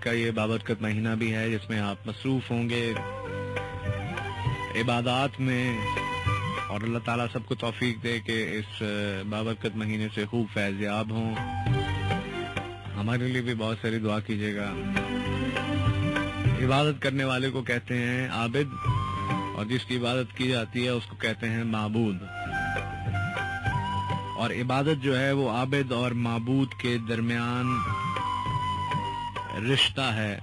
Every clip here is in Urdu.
کا یہ بابرکت مہینہ بھی ہے جس میں آپ مصروف ہوں گے عبادات میں، اور اللہ تعالیٰ سب کو توفیق دے کہ اس بابرکت مہینے سے خوب فیض یاب ہوں۔ ہمارے لیے بھی بہت ساری دعا کیجیے گا۔ عبادت کرنے والے کو کہتے ہیں عابد، اور جس کی عبادت کی جاتی ہے اس کو کہتے ہیں معبود۔ اور عبادت جو ہے وہ عابد اور معبود کے درمیان رشتہ ہے،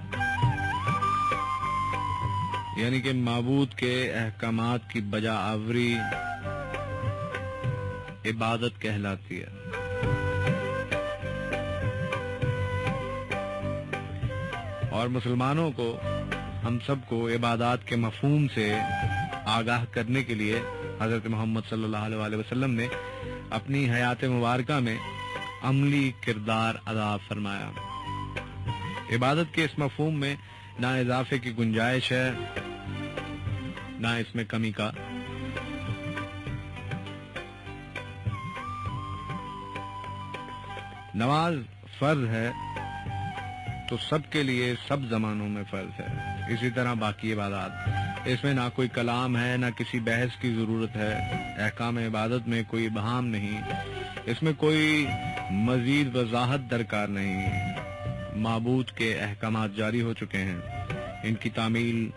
یعنی کہ معبود کے احکامات کی بجا آوری عبادت کہلاتی ہے۔ اور مسلمانوں کو، ہم سب کو عبادات کے مفہوم سے آگاہ کرنے کے لیے حضرت محمد صلی اللہ علیہ وسلم نے اپنی حیات مبارکہ میں عملی کردار ادا فرمایا۔ عبادت کے اس مفہوم میں نہ اضافے کی گنجائش ہے نہ اس میں کمی کا۔ نماز فرض ہے تو سب کے لیے سب زمانوں میں فرض ہے، اسی طرح باقی عبادات، اس میں نہ کوئی کلام ہے نہ کسی بحث کی ضرورت ہے۔ احکام عبادت میں کوئی ابہام نہیں، اس میں کوئی مزید وضاحت درکار نہیں۔ معبود کے احکامات جاری ہو چکے ہیں، ان کی تعمیل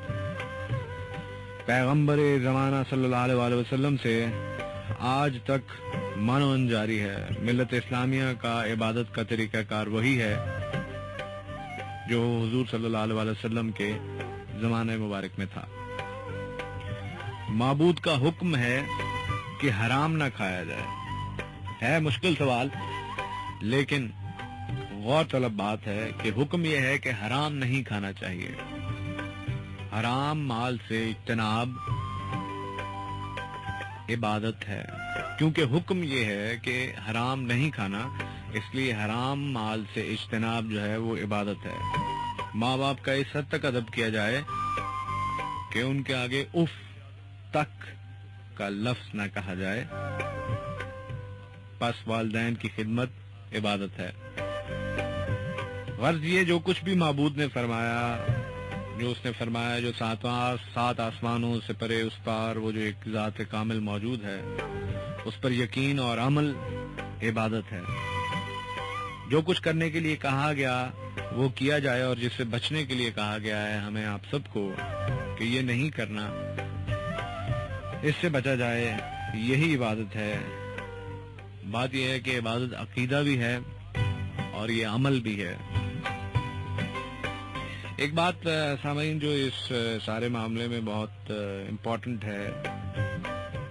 پیغمبر زمانہ صلی اللہ علیہ وسلم سے آج تک منون جاری ہے۔ ملت اسلامیہ کا عبادت کا طریقہ کار وہی ہے جو حضور صلی اللہ علیہ وسلم کے زمانے مبارک میں تھا۔ معبود کا حکم ہے کہ حرام نہ کھایا جائے، ہے مشکل سوال، لیکن غور طلب بات ہے کہ حکم یہ ہے کہ حرام نہیں کھانا چاہیے۔ حرام مال سے اجتناب عبادت ہے، کیونکہ حکم یہ ہے کہ حرام نہیں کھانا، اس لیے حرام مال سے اجتناب جو ہے وہ عبادت ہے۔ ماں باپ کا اس حد تک ادب کیا جائے کہ ان کے آگے اف تک کا لفظ نہ کہا جائے، پس والدین کی خدمت عبادت ہے۔ غرض یہ جو کچھ بھی معبود نے فرمایا، جو اس نے فرمایا، جو سات آسمانوں سے پرے اس پار وہ جو ایک ذات کامل موجود ہے، اس پر یقین اور عمل عبادت ہے۔ جو کچھ کرنے کے لیے کہا گیا وہ کیا جائے، اور جس سے بچنے کے لیے کہا گیا ہے ہمیں آپ سب کو کہ یہ نہیں کرنا، اس سے بچا جائے، یہی عبادت ہے۔ بات یہ ہے کہ عبادت عقیدہ بھی ہے اور یہ عمل بھی ہے۔ ایک بات سامعین جو اس سارے معاملے میں بہت امپورٹنٹ ہے،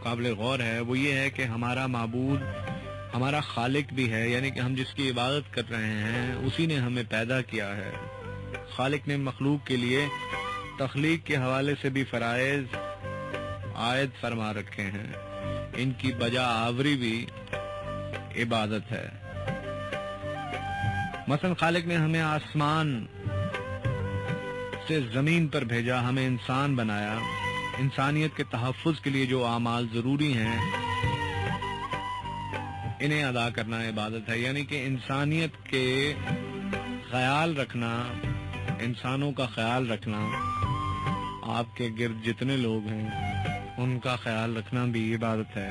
قابل غور ہے، وہ یہ ہے کہ ہمارا معبود ہمارا خالق بھی ہے، یعنی کہ ہم جس کی عبادت کر رہے ہیں اسی نے ہمیں پیدا کیا ہے۔ خالق نے مخلوق کے لیے تخلیق کے حوالے سے بھی فرائض عائد فرما رکھے ہیں، ان کی بجا آوری بھی عبادت ہے۔ مثلا خالق نے ہمیں آسمان سے زمین پر بھیجا، ہمیں انسان بنایا، انسانیت کے تحفظ کے لیے جو اعمال ضروری ہیں انہیں ادا کرنا عبادت ہے، یعنی کہ انسانیت کے خیال رکھنا، انسانوں کا خیال رکھنا، آپ کے گرد جتنے لوگ ہیں ان کا خیال رکھنا بھی عبادت ہے۔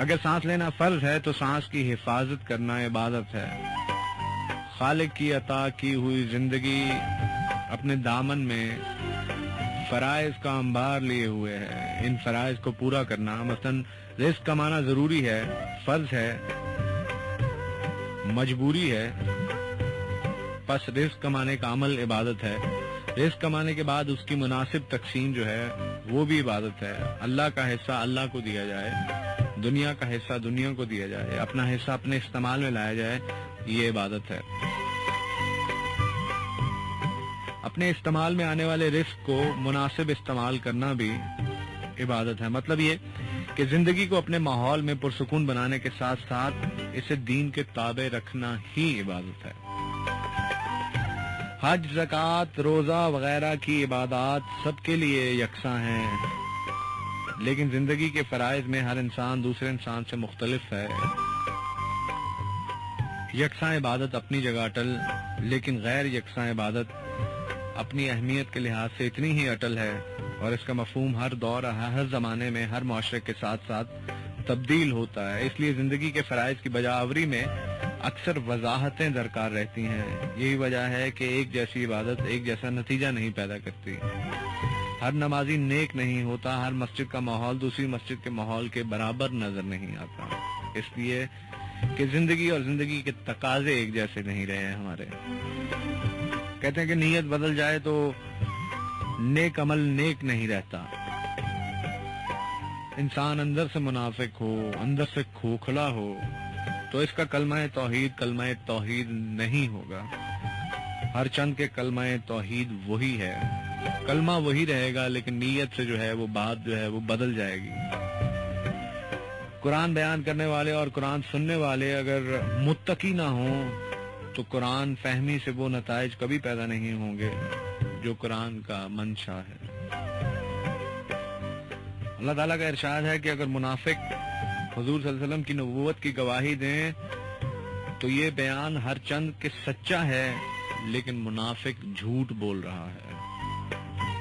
اگر سانس لینا فرض ہے تو سانس کی حفاظت کرنا عبادت ہے۔ خالق کی عطا کی ہوئی زندگی اپنے دامن میں فرائض کا انبار لیے ہوئے ہے، ان فرائض کو پورا کرنا، مثلا رزق کمانا ضروری ہے، فرض ہے، مجبوری ہے، پس رزق کمانے کا عمل عبادت ہے۔ رزق کمانے کے بعد اس کی مناسب تقسیم جو ہے وہ بھی عبادت ہے۔ اللہ کا حصہ اللہ کو دیا جائے، دنیا کا حصہ دنیا کو دیا جائے، اپنا حصہ اپنے استعمال میں لایا جائے، یہ عبادت ہے۔ اپنے استعمال میں آنے والے رزق کو مناسب استعمال کرنا بھی عبادت ہے۔ مطلب یہ کہ زندگی کو اپنے ماحول میں پرسکون بنانے کے ساتھ ساتھ اسے دین کے تابع رکھنا ہی عبادت ہے۔ حج، زکوٰۃ، روزہ وغیرہ کی عبادات سب کے لیے یکساں ہیں، لیکن زندگی کے فرائض میں ہر انسان دوسرے انسان سے مختلف ہے۔ یکساں عبادت اپنی جگہ اٹل لیکن غیر یکساں عبادت اپنی اہمیت کے لحاظ سے اتنی ہی اٹل ہے اور اس کا مفہوم ہر دور ہر زمانے میں ہر معاشرے کے ساتھ ساتھ تبدیل ہوتا ہے. اس لیے زندگی کے فرائض کی بجاوری میں اکثر وضاحتیں درکار رہتی ہیں. یہی وجہ ہے کہ ایک جیسی عبادت ایک جیسا نتیجہ نہیں پیدا کرتی. ہر نمازی نیک نہیں ہوتا. ہر مسجد کا ماحول دوسری مسجد کے ماحول کے برابر نظر نہیں آتا. اس لیے کہ زندگی اور زندگی کے تقاضے ایک جیسے نہیں رہے ہیں ہمارے. کہتے ہیں کہ نیت بدل جائے تو نیک عمل نیک نہیں رہتا. انسان اندر سے منافق ہو, اندر سے کھوکھلا ہو, تو اس کا کلمہ توحید نہیں ہوگا. ہر چند کے کلمہ توحید وہی ہے, کلمہ وہی رہے گا, لیکن نیت سے جو ہے وہ بات جو ہے وہ بدل جائے گی. قرآن بیان کرنے والے اور قرآن سننے والے اگر متقی نہ ہوں تو قرآن فہمی سے وہ نتائج کبھی پیدا نہیں ہوں گے جو قرآن کا منشا ہے. اللہ تعالیٰ کا ارشاد ہے کہ اگر منافق حضور صلی اللہ علیہ وسلم کی نبوت کی گواہی دیں تو یہ بیان ہر چند کے سچا ہے, لیکن منافق جھوٹ بول رہا ہے.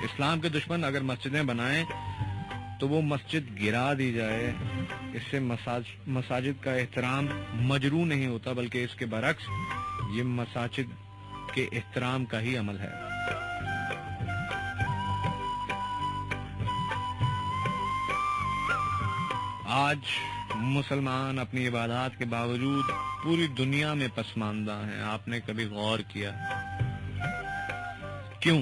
اسلام کے دشمن اگر مسجدیں بنائیں تو وہ مسجد گرا دی جائے. اس سے مساجد کا احترام مجروح نہیں ہوتا, بلکہ اس کے برعکس یہ مساجد کے احترام کا ہی عمل ہے. آج مسلمان اپنی عبادات کے باوجود پوری دنیا میں پسماندہ ہیں. آپ نے کبھی غور کیا کیوں؟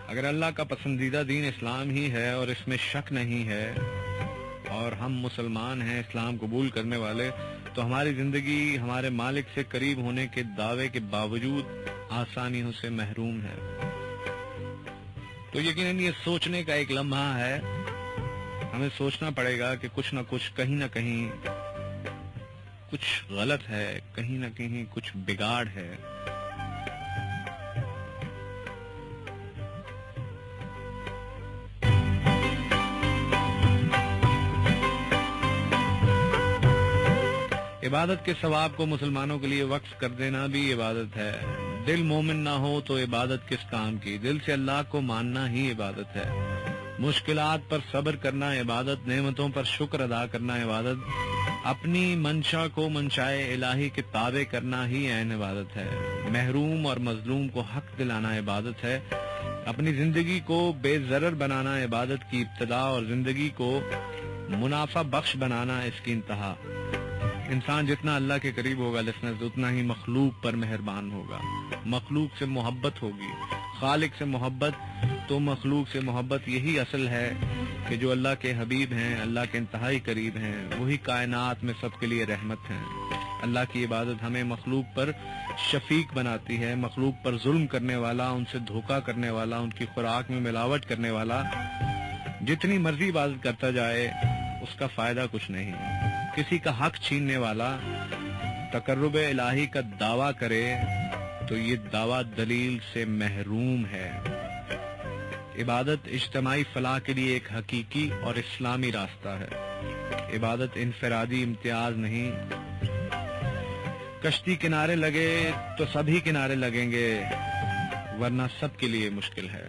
اگر اللہ کا پسندیدہ دین اسلام ہی ہے اور اس میں شک نہیں ہے, اور ہم مسلمان ہیں اسلام قبول کرنے والے, تو ہماری زندگی ہمارے مالک سے قریب ہونے کے دعوے کے باوجود آسانیوں سے محروم ہے. تو یقیناً یہ سوچنے کا ایک لمحہ ہے. ہمیں سوچنا پڑے گا کہ کچھ نہ کچھ کہیں نہ کہیں کچھ غلط ہے, کہیں نہ کہیں کچھ بگاڑ ہے. عبادت کے ثواب کو مسلمانوں کے لیے وقف کر دینا بھی عبادت ہے. دل مومن نہ ہو تو عبادت کس کام کی؟ دل سے اللہ کو ماننا ہی عبادت ہے. مشکلات پر صبر کرنا عبادت, نعمتوں پر شکر ادا کرنا عبادت, اپنی منشا کو منشائے الہی کے تابع کرنا ہی عین عبادت ہے. محروم اور مظلوم کو حق دلانا عبادت ہے. اپنی زندگی کو بے ضرر بنانا عبادت کی ابتدا اور زندگی کو منافع بخش بنانا اس کی انتہا. انسان جتنا اللہ کے قریب ہوگا لسنس اتنا ہی مخلوق پر مہربان ہوگا. مخلوق سے محبت ہوگی, خالق سے محبت, تو مخلوق سے محبت یہی اصل ہے کہ جو اللہ کے حبیب ہیں, اللہ کے انتہائی قریب ہیں, وہی کائنات میں سب کے لیے رحمت ہیں. اللہ کی عبادت ہمیں مخلوق پر شفیق بناتی ہے. مخلوق پر ظلم کرنے والا, ان سے دھوکہ کرنے والا, ان کی خوراک میں ملاوٹ کرنے والا جتنی مرضی عبادت کرتا جائے اس کا فائدہ کچھ نہیں. کسی کا حق چھیننے والا تقرب الہی کا دعویٰ کرے تو یہ دعویٰ دلیل سے محروم ہے. عبادت اجتماعی فلاح کے لیے ایک حقیقی اور اسلامی راستہ ہے. عبادت انفرادی امتیاز نہیں. کشتی کنارے لگے تو سبھی کنارے لگیں گے, ورنہ سب کے لیے مشکل ہے.